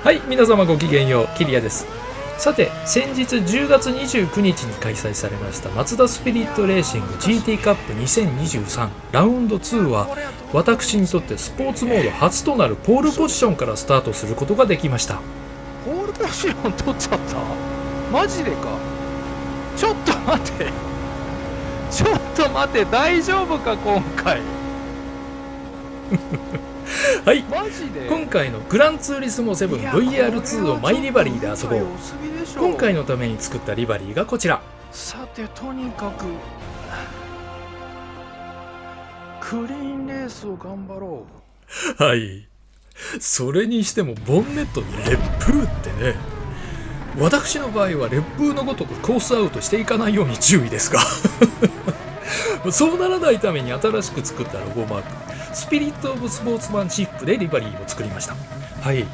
はい、皆様ごきげんよう、キリヤです。さて、先日10月29日に開催されましたマツダスピリットレーシング GT カップ2023ラウンド2は、私にとってスポーツモード初となるポールポジションからスタートすることができました。ポールポジション取っちゃった？マジでか？ちょっと待ってちょっと待って、大丈夫か今回はい、マジで今回のグランツーリスモ 7VR2 をマイリバリーで遊ぼう。今回のために作ったリバリーがこちら。さて、とにかくクリーンレースを頑張ろう。はい、それにしてもボンネットに烈風ってね。私の場合は烈風のごとくコースアウトしていかないように注意ですがそうならないために新しく作ったロゴマークスピリット・オブ・スポーツマンシップでリバリーを作りました。はい、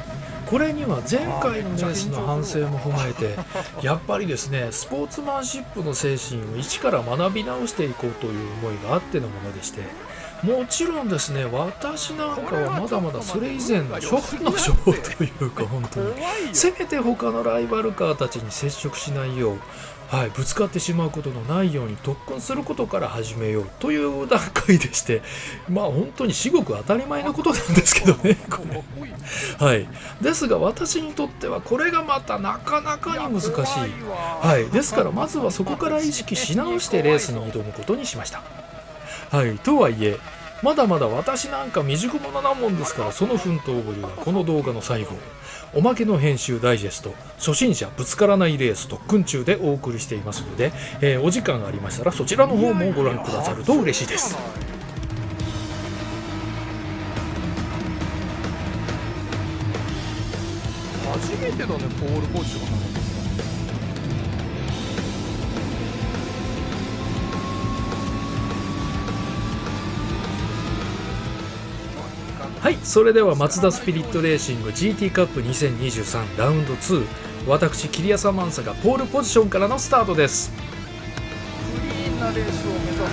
これには前回のレースの反省も踏まえて、やっぱりですね、スポーツマンシップの精神を一から学び直していこうという思いがあってのものでして、もちろんですね、私なんかはまだまだそれ以前の初歩の初歩というか、本当にせめて他のライバルカーたちに接触しないよう、ぶつかってしまうことのないように特訓することから始めようという段階でして、本当に至極当たり前のことなんですけどね、これ。ですが私にとってはこれがまたなかなかに難しい。ですからまずはそこから意識し直してレースに挑むことにしました。とはいえまだまだ私なんか未熟者なもんですから、その奮闘ぶりはこの動画の最後、おまけの編集ダイジェスト初心者ぶつからないレース特訓中でお送りしていますので、お時間がありましたらそちらの方もご覧くださると嬉しいです。初めてだね、ポールポジションなの。それではマツダスピリットレーシング GT カップ2023ラウンド2、私キリヤサマンサがポールポジションからのスタートです。クリーンなレースを目指そう。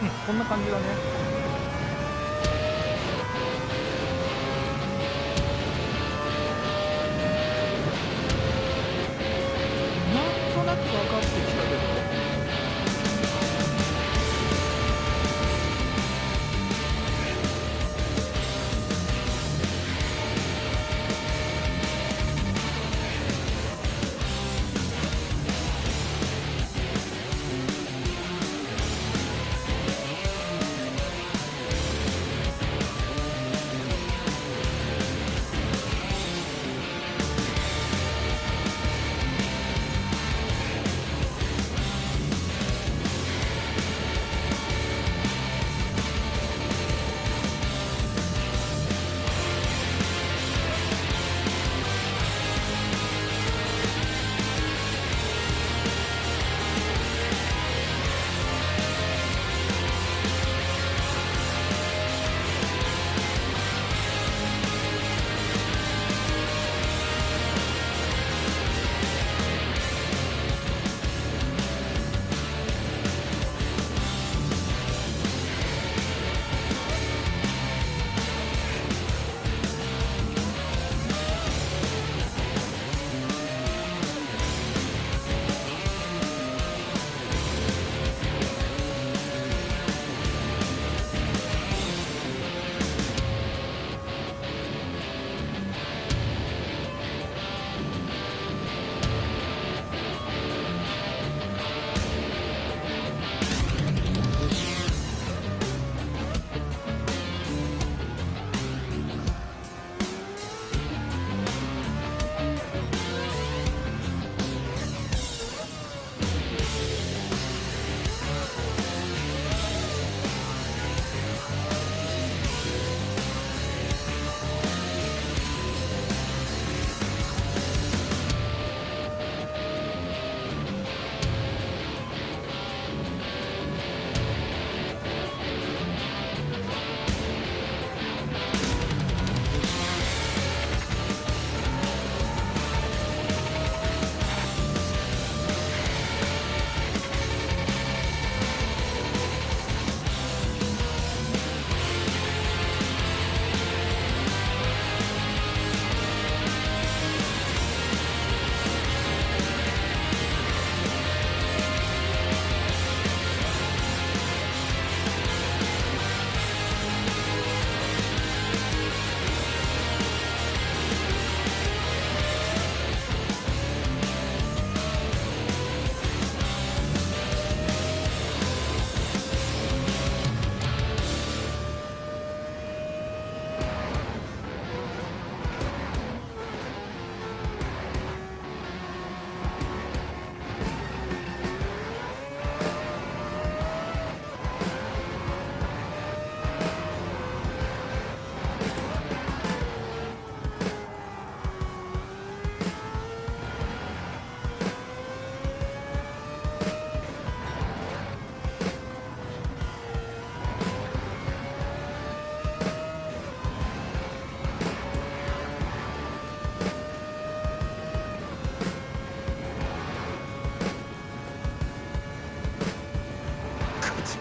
こんな感じだね。なんとなく分かってきたけど。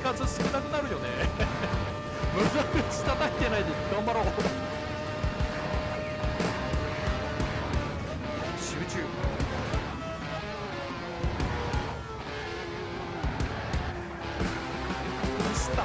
数少なくなるよね無駄口叩いてないで頑張ろう集中ミスった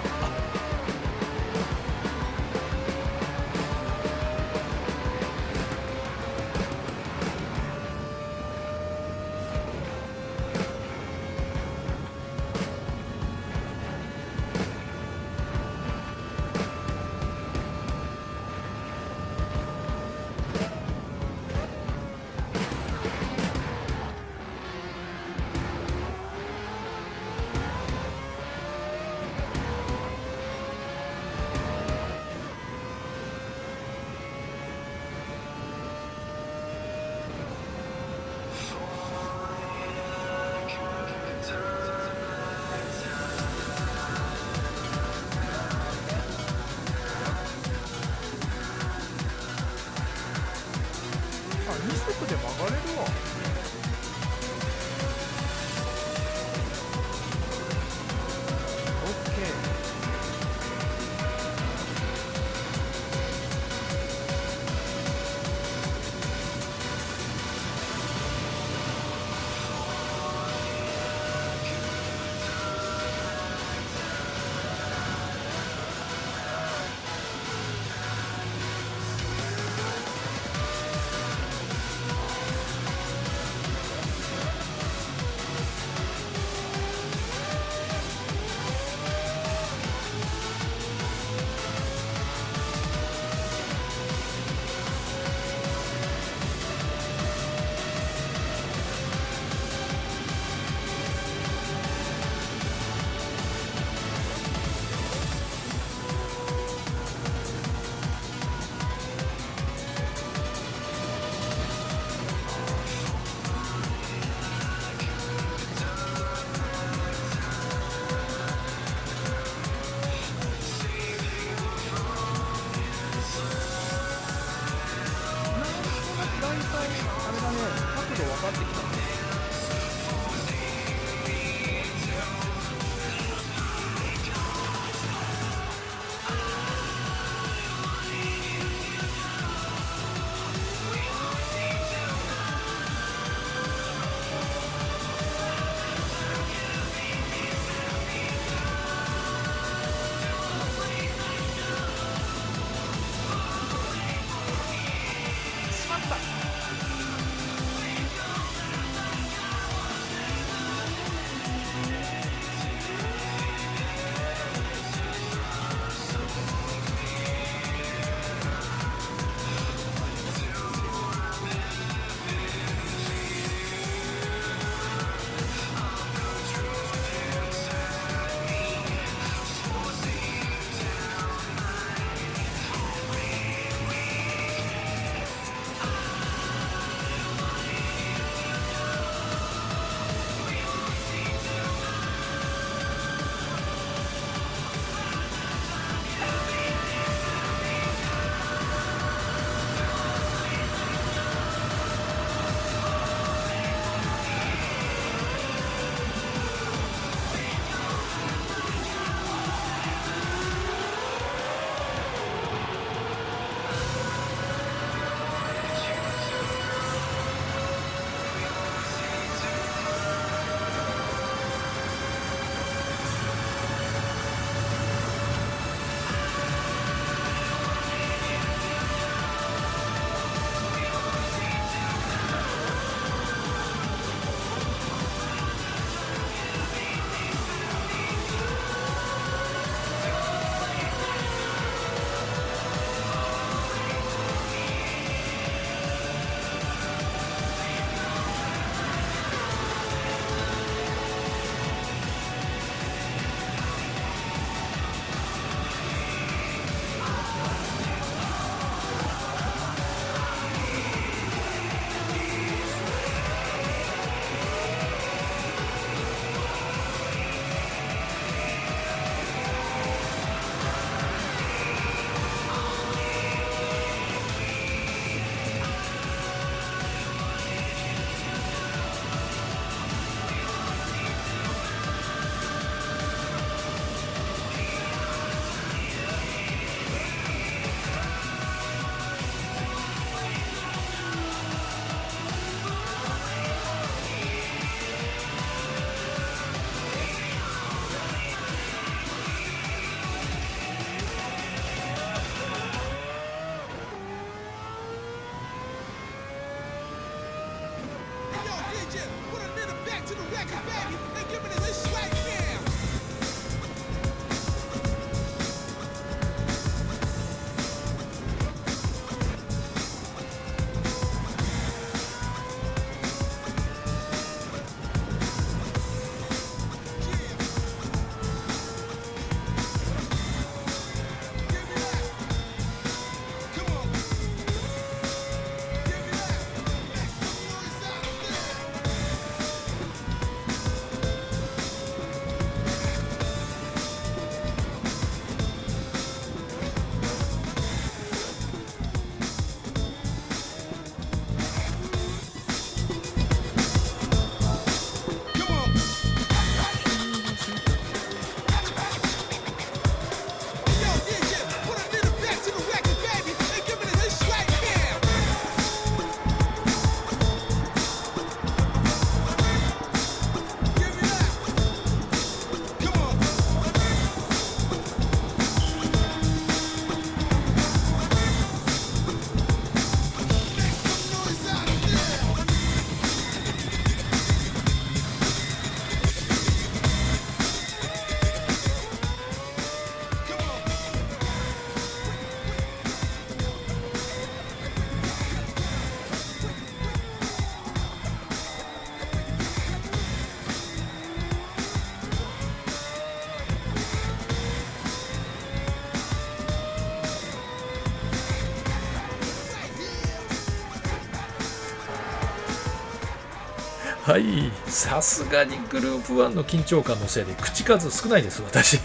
はい、さすがにグループ1の緊張感のせいで口数少ないです私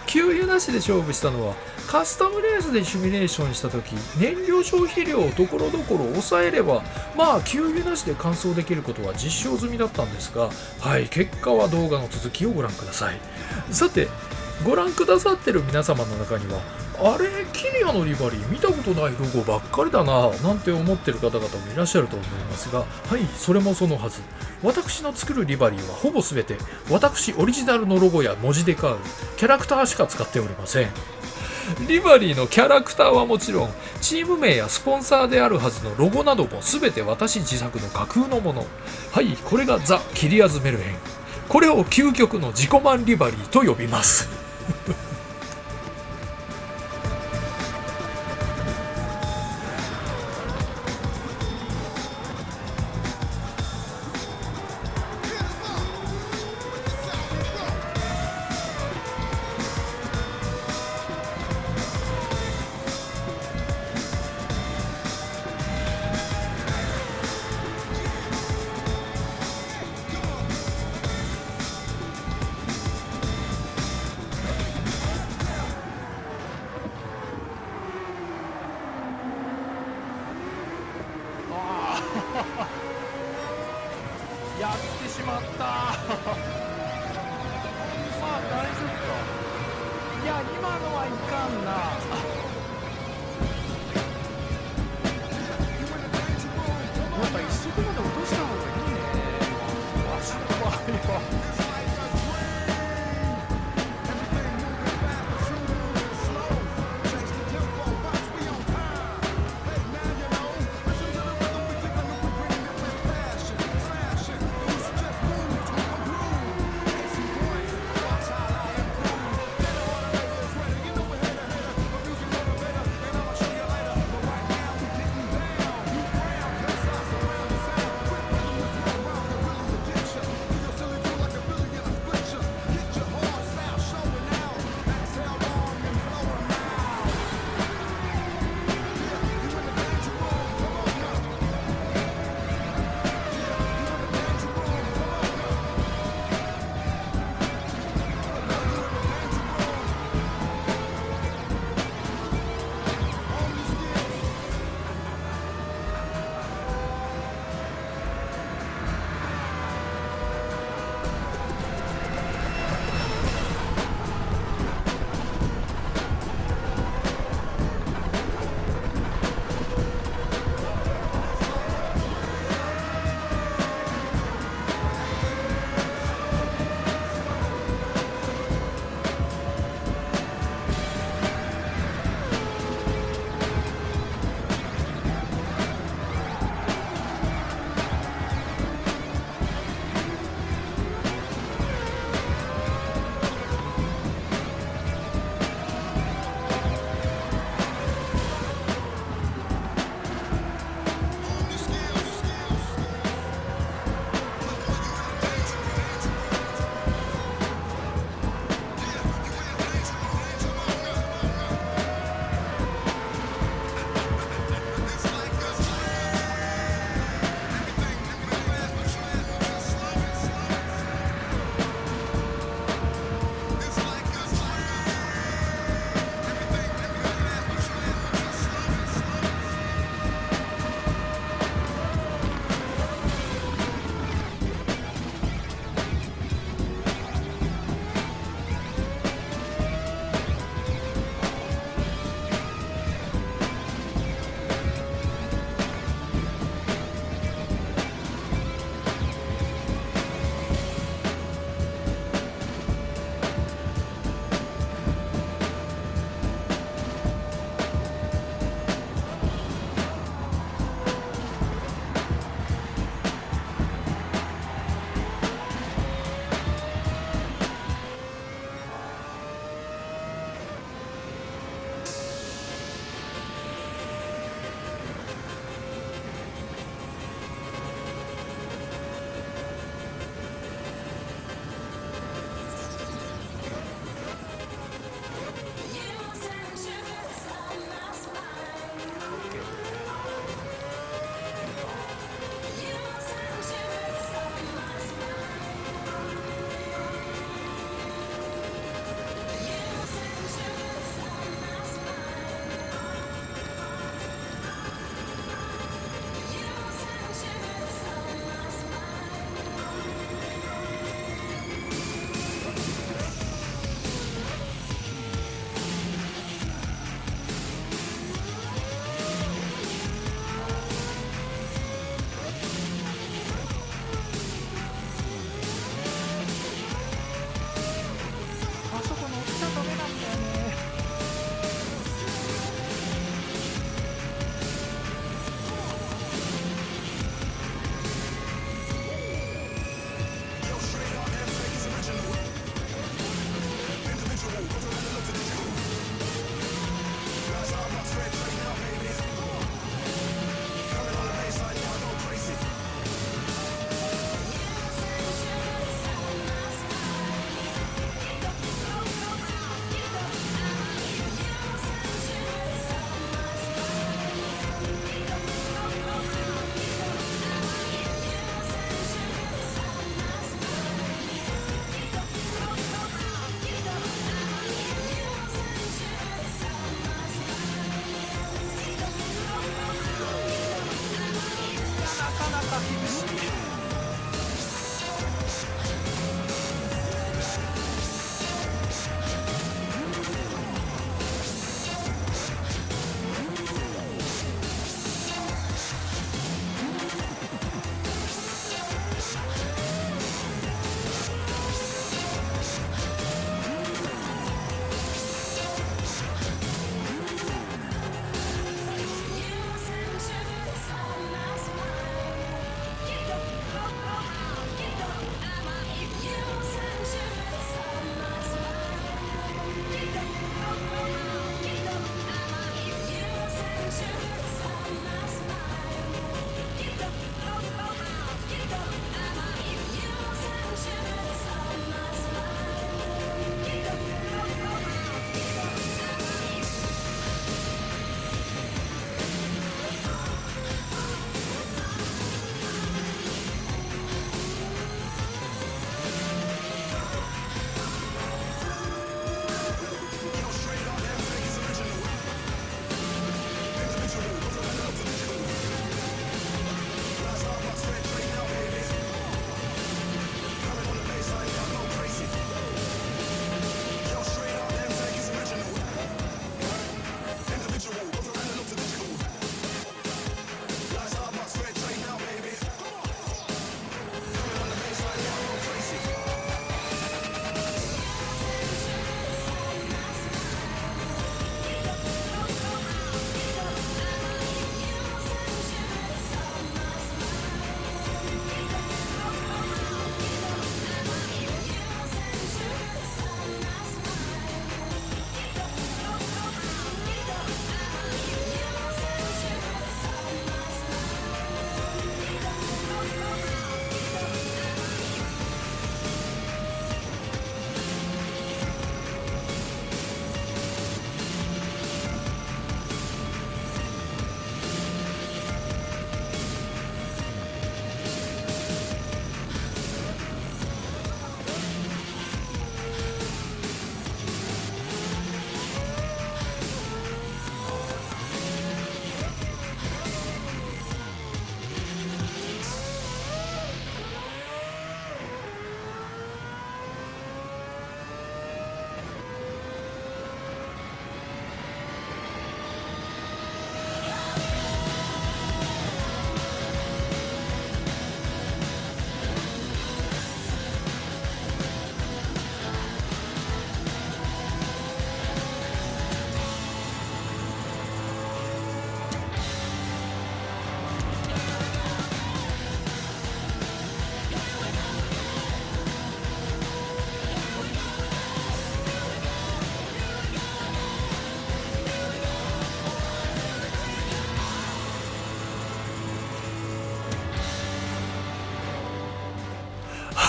給油なしで勝負したのはカスタムレースでシミュレーションした時燃料消費量をところどころ抑えればまあ給油なしで完走できることは実証済みだったんですが、はい、結果は動画の続きをご覧ください。さてご覧くださってる皆様の中にはあれキリアのリバリー見たことないロゴばっかりだななんて思ってる方々もいらっしゃると思いますが、はい、それもそのはず。私の作るリバリーはほぼ全て私オリジナルのロゴや文字デカールキャラクターしか使っておりません。リバリーのキャラクターはもちろんチーム名やスポンサーであるはずのロゴなども全て私自作の架空のもの。はい、これがザ・キリアズ・メルヘン。これを究極の自己満リバリーと呼びますやってしまったまあ大丈夫か。いや今のはいかんな。やっぱ一速まで落とした方がいいね。わしの場合は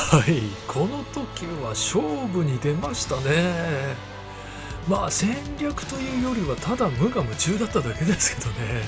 はい、この時は勝負に出ましたね。まあ戦略というよりはただ無我夢中だっただけですけどね。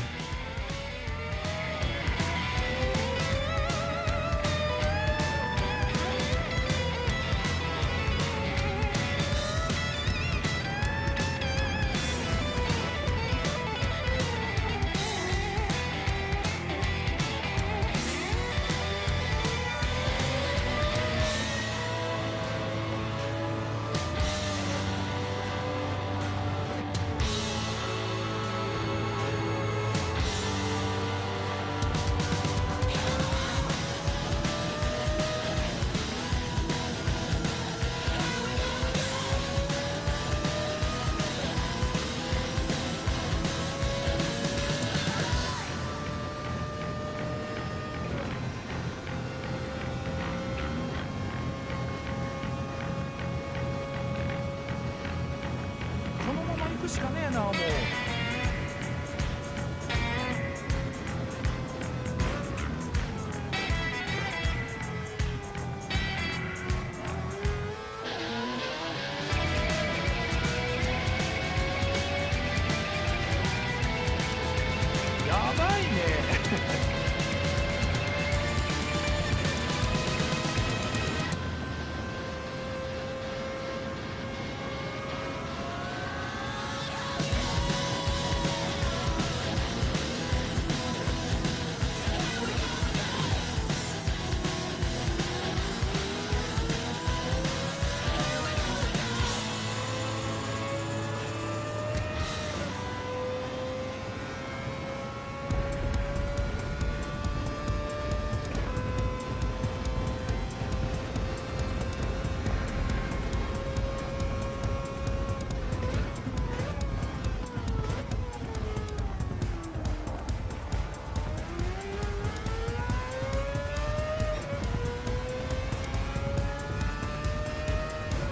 このまま行くしかねえな、もう。やばいね。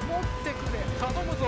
持ってくれ、頼むぞ。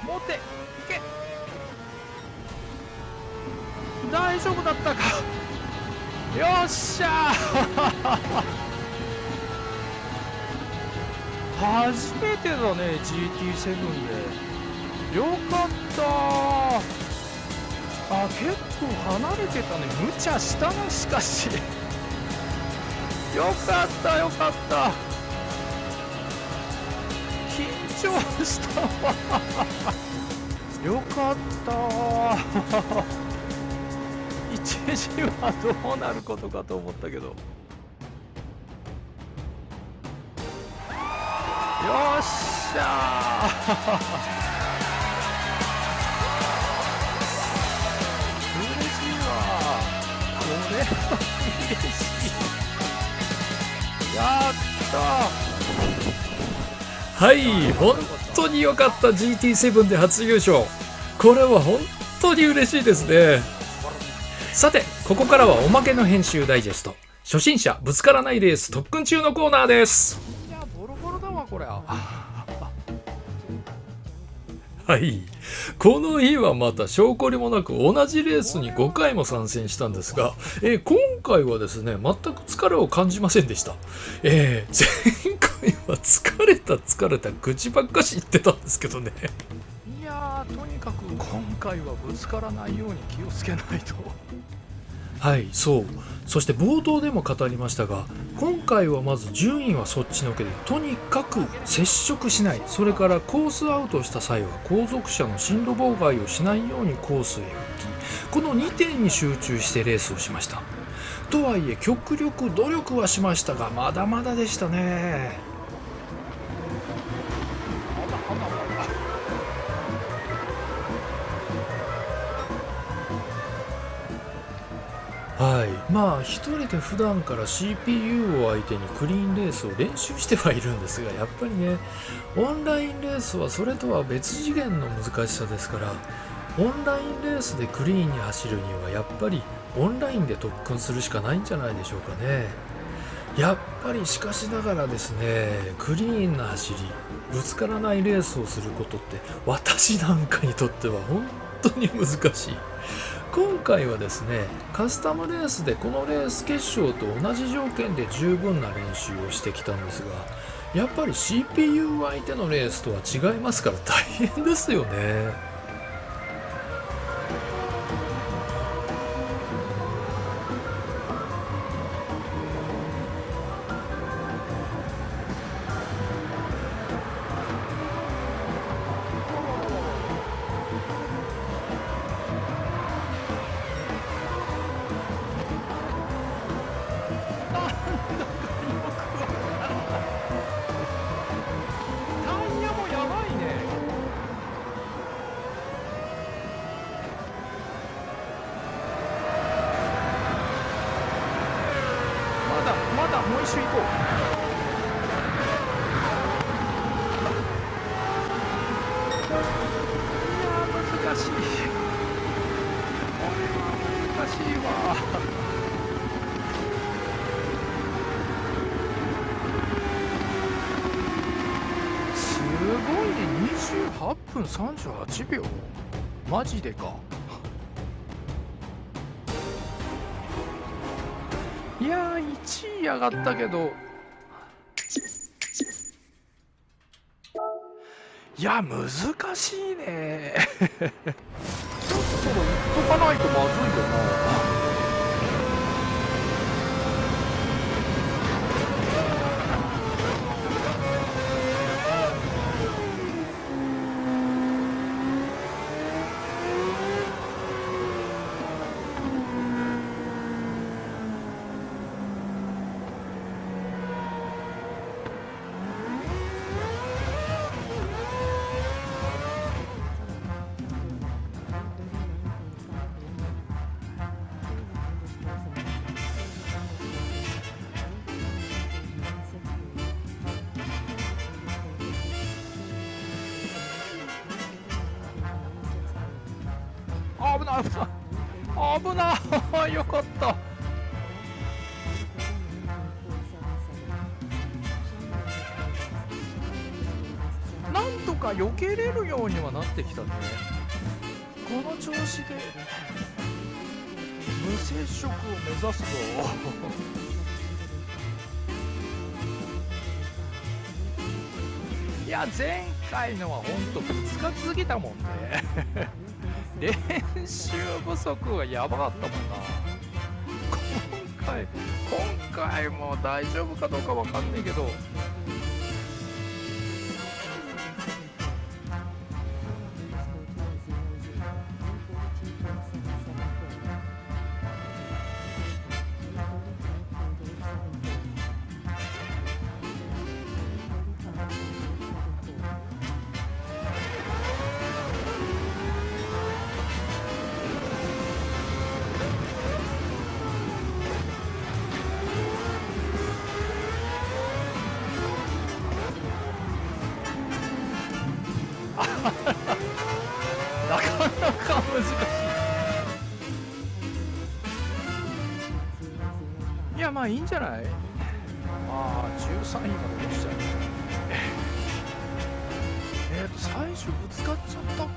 持っていけ。大丈夫だったか。よっしゃー。初めてだね GT7 で。よかったー。あ、結構離れてたね。無茶したな、しかし。よかったよかった。緊張したわ。よかったー。一時はどうなることかと思ったけど。よっしゃー。嬉しいわ。これは嬉しい。やったー。はい、本当に良かった。 GT7 で初優勝、これは本当に嬉しいですね。さて、ここからはおまけの編集ダイジェスト、初心者ぶつからないレース特訓中のコーナーです。いや、ボロボロだわこれ。はい。この日はまた証拠りもなく同じレースに5回も参戦したんですが、今回はですね、全く疲れを感じませんでした。前回は疲れた口ばっかし言ってたんですけどね。いやー、とにかく今回はぶつからないように気をつけないと。はい、そう。そして冒頭でも語りましたが、今回はまず順位はそっちのけで、とにかく接触しない、それからコースアウトした際は後続車の進路妨害をしないようにコースへ復帰、この2点に集中してレースをしました。とはいえ極力努力はしましたが、まだまだでしたね。はい、まあ一人で普段から CPU を相手にクリーンレースを練習してはいるんですが、やっぱりね、オンラインレースはそれとは別次元の難しさですから、オンラインレースでクリーンに走るにはやっぱりオンラインで特訓するしかないんじゃないでしょうかね。やっぱりしかしながらですね、クリーンな走り、ぶつからないレースをすることって私なんかにとっては本当に難しい。今回はですね、カスタムレースでこのレース決勝と同じ条件で十分な練習をしてきたんですが、やっぱり CPU 相手のレースとは違いますから大変ですよね。タイヤもやばいね。まだもう一周行こう。いやー、難しい。これは難しいわ。すごいね、28分38秒。マジでか。いやー、1位上がったけど、いや、難しいね。そろそろ言っとかないとまずいよな。危ない危ない危ない。よかった。なんとか避けれるようにはなってきたね。この調子で無接触を目指すぞ。いや、前回のはほんとぶつかりすぎたもんね。練習不足はやばかったもんな。今回も大丈夫かどうかわかんないけど、なかなか難しい。いや、まあいいんじゃない。まあ13位まで落ちちゃう。最初ぶつかっちゃったか。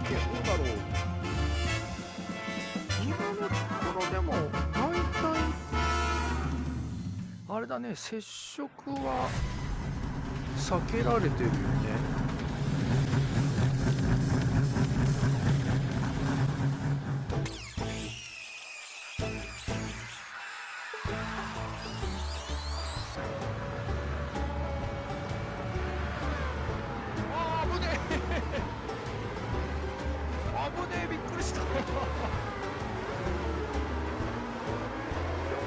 だね、接触は避けられてるよね。あー、危ねえ危ねえ、びっくりした。避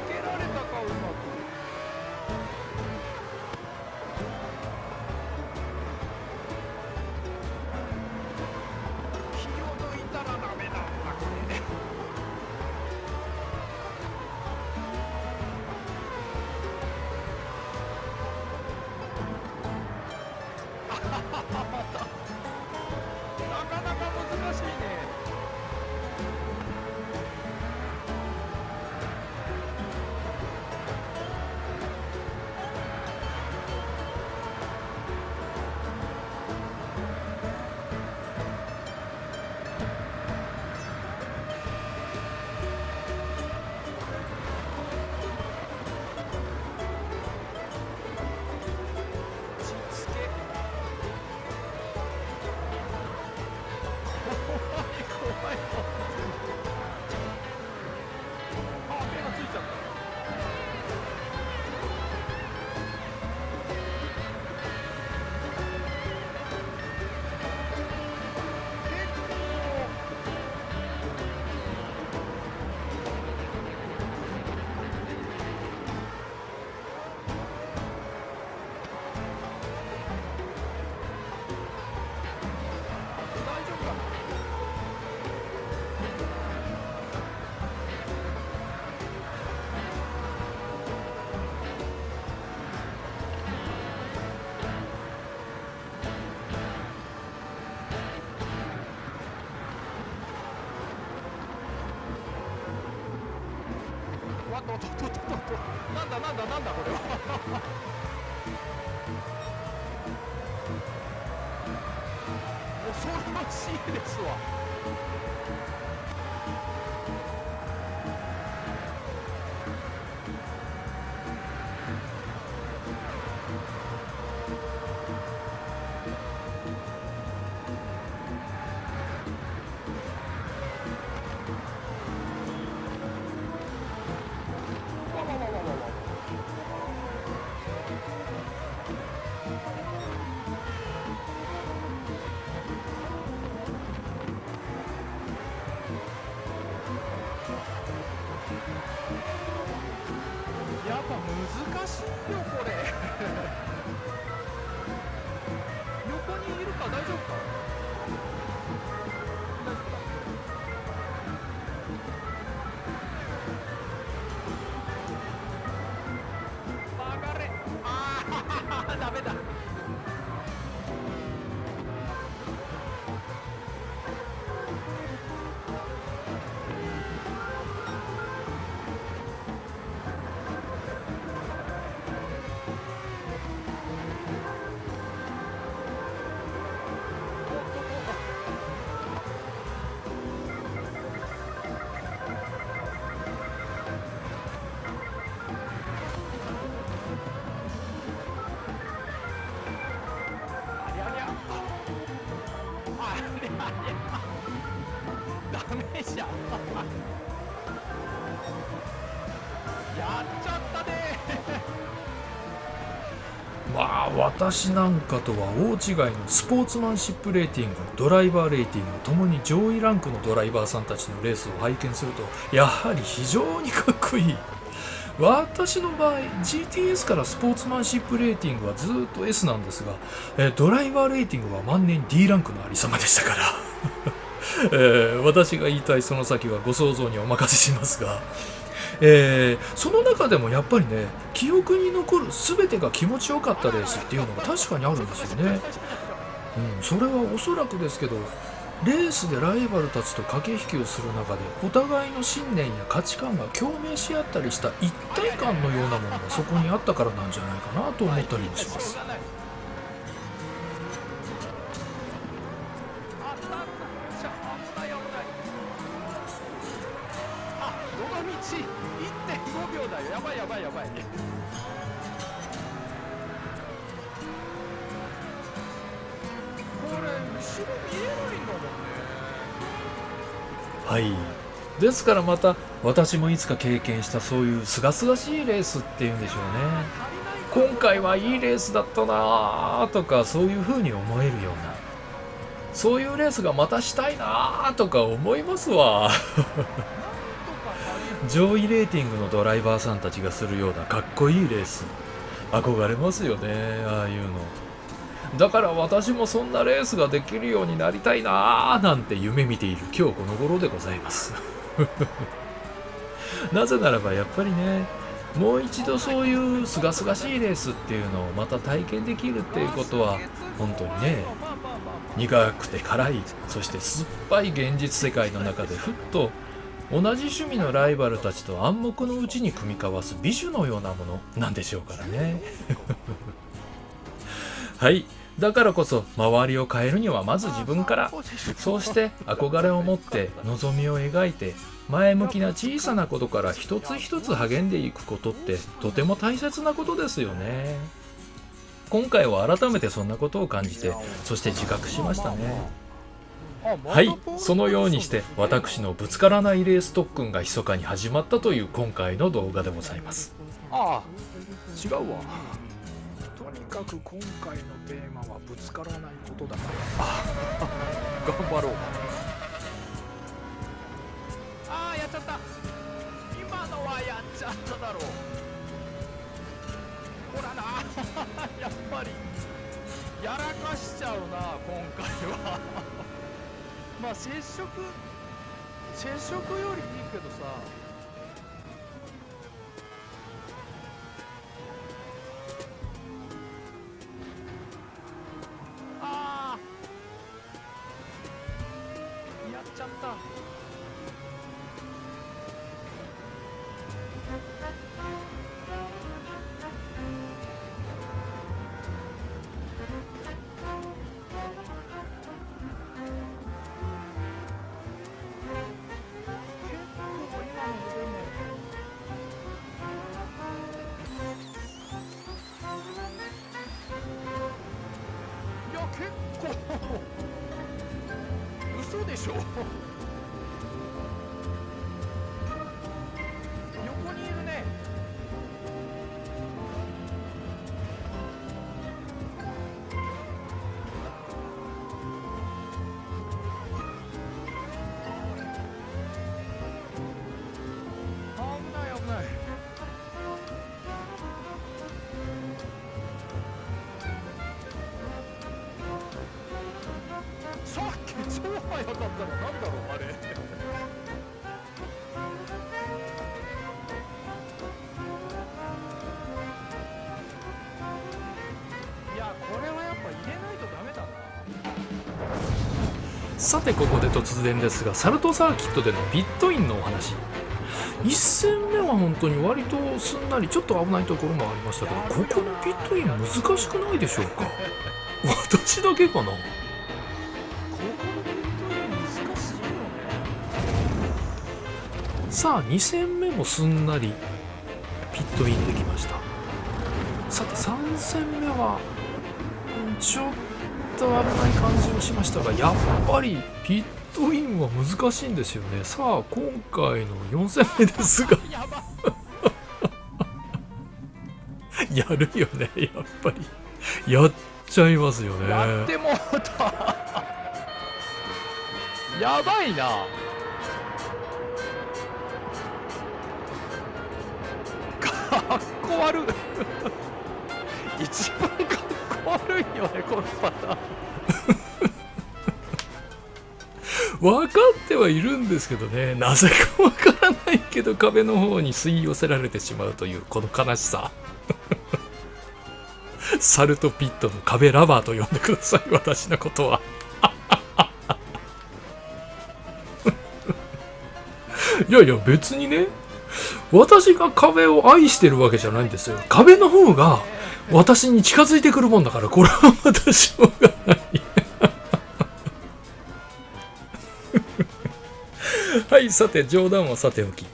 けられたか、うまく。気を抜いたらダメなんだ、これ。なかなか難しいね。落ち着け。怖い怖い。あ、手がついちゃった。結構大丈夫かな。わっとっとっとっとっと、なんだなんだなんだこれは。恐ろしいですわ。わわわわわわ。やっぱ難しいよこれ。横にいるか、大丈夫か。大丈夫だ。曲がれ。ああダメだ。ありゃりゃ。ありゃりゃ。ダメじゃん。やっちゃったね。まあ私なんかとは大違いのスポーツマンシップレーティング、ドライバーレーティングともに上位ランクのドライバーさんたちのレースを拝見すると、やはり非常にかっこいい。私の場合 GTS からスポーツマンシップレーティングはずっと S なんですが、ドライバーレーティングは万年 D ランクのありさまでしたから私が言いたいその先はご想像にお任せしますが、その中でもやっぱりね、記憶に残る全てが気持ちよかったレースっていうのが確かにあるんですよね。それはおそらくですけど、レースでライバルたちと駆け引きをする中でお互いの信念や価値観が共鳴し合ったりした一体感のようなものがそこにあったからなんじゃないかなと思ったりもします。どの道 1.5 秒だよ。やばいやばいやばい。はい。ですからまた私もいつか経験したそういうすがすがしいレースっていうんでしょうね。今回はいいレースだったなーとかそういう風に思えるような、そういうレースがまたしたいなーとか思いますわ。上位レーティングのドライバーさんたちがするようなかっこいいレース、憧れますよね、ああいうの。だから私もそんなレースができるようになりたいなーなんて夢見ている今日この頃でございます。なぜならばやっぱりね、もう一度そういうすがすがしいレースっていうのをまた体験できるっていうことは本当にね、苦くて辛い、そして酸っぱい現実世界の中でふっと同じ趣味のライバルたちと暗黙のうちに組み交わす美酒のようなものなんでしょうからね。はい、だからこそ周りを変えるにはまず自分から、そうして憧れを持って望みを描いて前向きな小さなことから一つ一つ励んでいくことってとても大切なことですよね。今回は改めてそんなことを感じて、そして自覚しましたね。はい、そのようにして私のぶつからないレース特訓が密かに始まったという今回の動画でございます。ああ、違うわ。とにかく今回のテーマはぶつからないことだから。頑張ろう。ああ、やっちゃった。今のはやっちゃっただろう。ほらな。やっぱりやらかしちゃうな、今回は。まあ接触よりいいけどさ。ああ、やっちゃった。結構嘘でしょ。横にいるね。危ない危ない。さっき超速かったのなんだろうあれ。いや、これはやっぱ入れないとダメだな。さてここで突然ですが、サルトサーキットでのピットインのお話。1戦目は本当に割とすんなり、ちょっと危ないところもありましたけど、ここのピットイン難しくないでしょうか。私だけかな。ここのピットイン難しいよね。さあ2戦目もすんなりピットインできました。さて3戦目はちょっと危ない感じをしましたが、やっぱりピットインは難しいんですよね。さあ今回の4戦目ですがやばやるよね、やっぱりやっちゃいますよね。やってもうた。やばいな。かっこ悪い。一番かっこ悪いよね、このパターン。分かってはいるんですけどね、なぜか分からないけど壁の方に吸い寄せられてしまうというこの悲しさ。サルトピットの壁ラバーと呼んでください、私のことは。いやいや別にね、私が壁を愛してるわけじゃないんですよ。壁の方が私に近づいてくるもんだから、これはまたしょうがない。はい、さて冗談はさておき、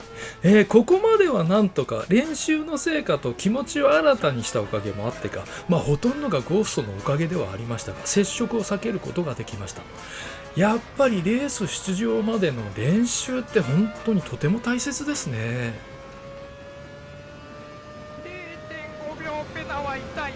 ここまではなんとか練習の成果と気持ちを新たにしたおかげもあってか、ほとんどがゴーストのおかげではありましたが、接触を避けることができました。やっぱりレース出場までの練習って本当にとても大切ですね。0.5秒ペナは痛い。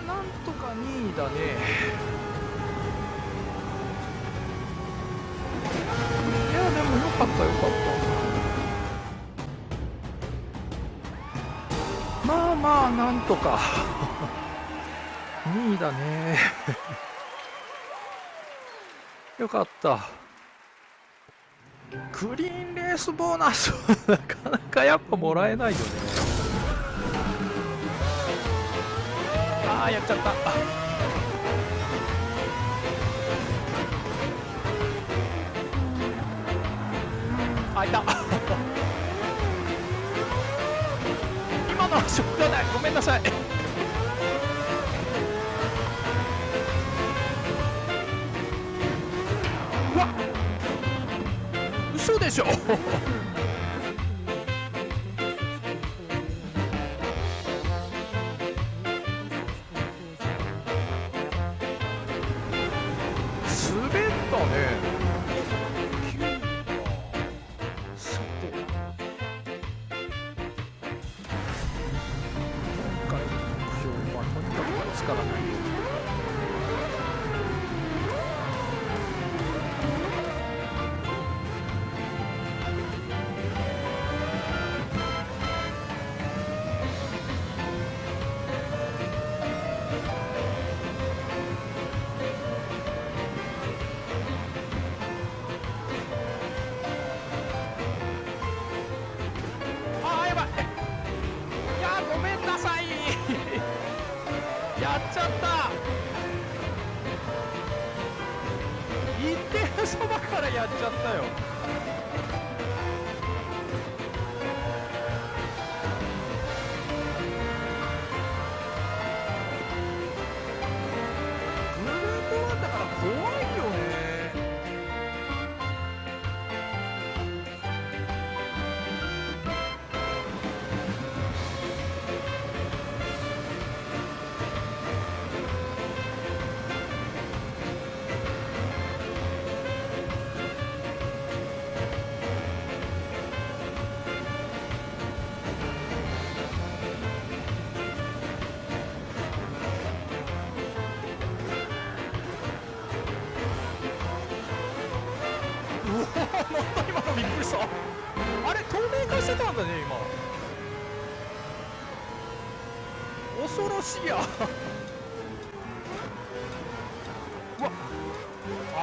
なんとか2位だね。いやでもよかったよかった。なんとか2位だね。よかった。クリーンレースボーナスなかなかやっぱもらえないよね。やっちゃった。いた。今のはしょうがない。ごめんなさい。うわ、嘘でしょ。やっちゃった。一点そばからやっちゃったよ。グループ1だから怖いよね。今のびっくりした。あれ透明化してたんだね今。恐ろしいや。うわ、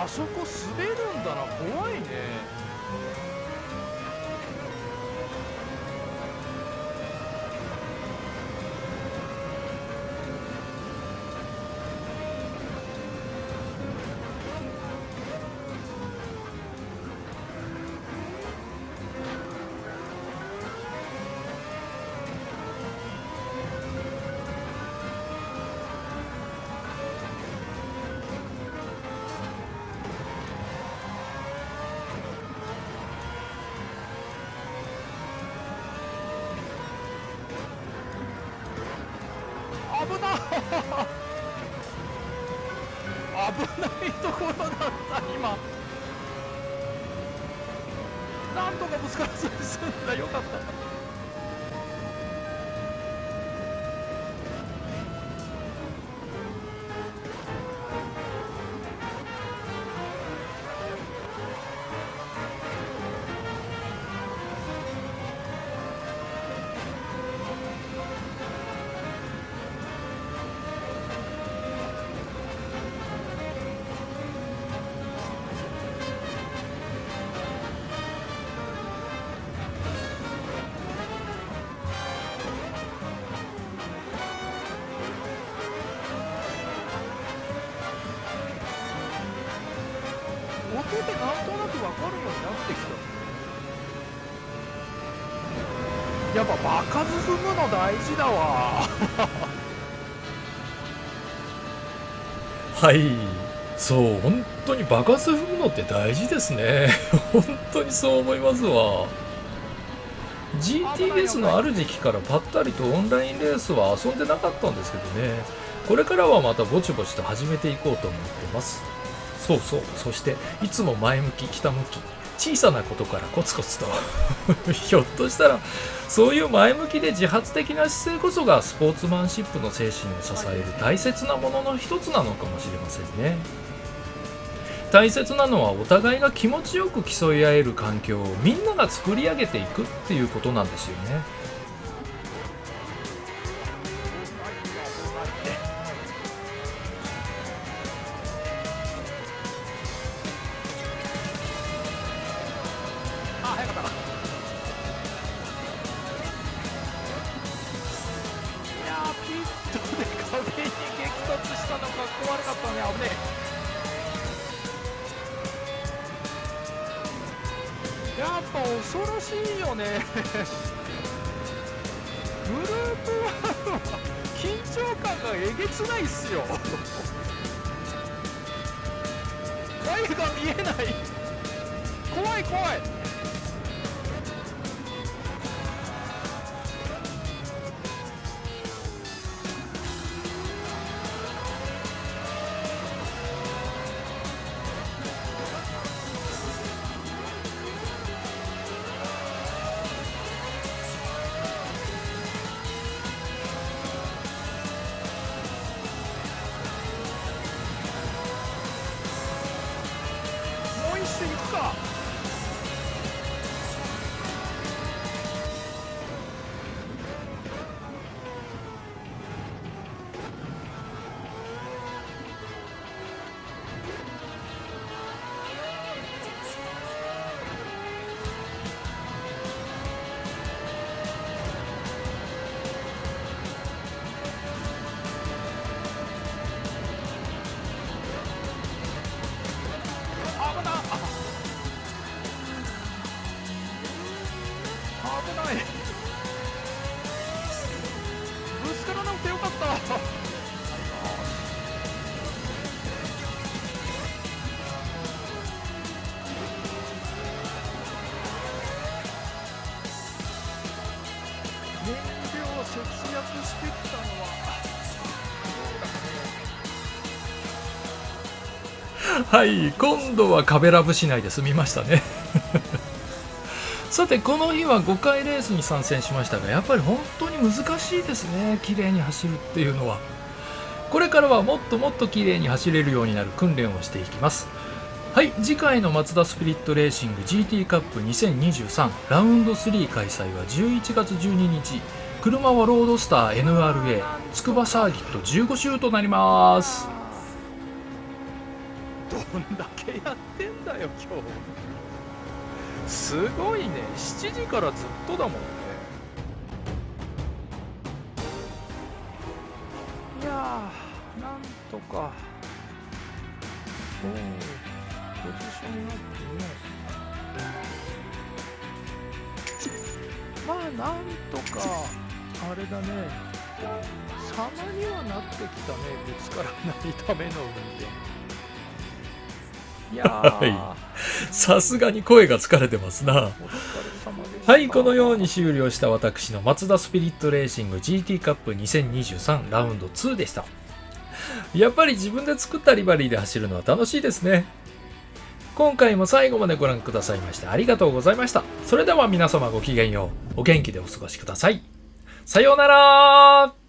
あそこ滑るんだな。怖いね。危ないところだった今。なんとかぶつからずに済んだ。よかった。音でなんとなく分かるようになってきた。やっぱ場数踏むの大事だわ。はい、そう、本当に爆発踏むのって大事ですね。本当にそう思いますわ。GTS のある時期からぱったりとオンラインレースは遊んでなかったんですけどね、これからはまたぼちぼちと始めていこうと思ってます。そうそう、そしていつも前向き、ひたむき、小さなことからコツコツとひょっとしたらそういう前向きで自発的な姿勢こそがスポーツマンシップの精神を支える大切なものの一つなのかもしれませんね。大切なのはお互いが気持ちよく競い合える環境をみんなが作り上げていくっていうことなんですよね。あ、早かったな。いやー、ピットで壁に激突したのかっこ悪かったね。危ねえ。やっぱ恐ろしいよね。グループ1は緊張感がえげつないっすよ。前が見えない。怖い怖い。もう一瞬行くか。危なっ。危ない。ぶつからなくてよかった。燃料を節約してきたのははい、今度は壁ラブしないで済みましたね。さて、この日は5回レースに参戦しましたが、やっぱり本当に難しいですね、綺麗に走るっていうのは。これからはもっともっと綺麗に走れるようになる訓練をしていきます。はい、次回のマツダスピリットレーシング GT カップ2023ラウンド3開催は11月12日。車はロードスター NRA つくばサーキット15周となります。どんだけやってんだよ今日。すごいね。7時からずっとだもんね。いやー、なんとかポジションアップね。まあなんとかあれだね、様にはなってきたね。ぶつからないための運転。いやー、さすがに声が疲れてますな。お疲れ様でした。はい、このように終了した私のマツダスピリットレーシング GT カップ2023ラウンド2でした。やっぱり自分で作ったリバリーで走るのは楽しいですね。今回も最後までご覧くださいましてありがとうございました。それでは皆様ごきげんよう。お元気でお過ごしください。さようなら。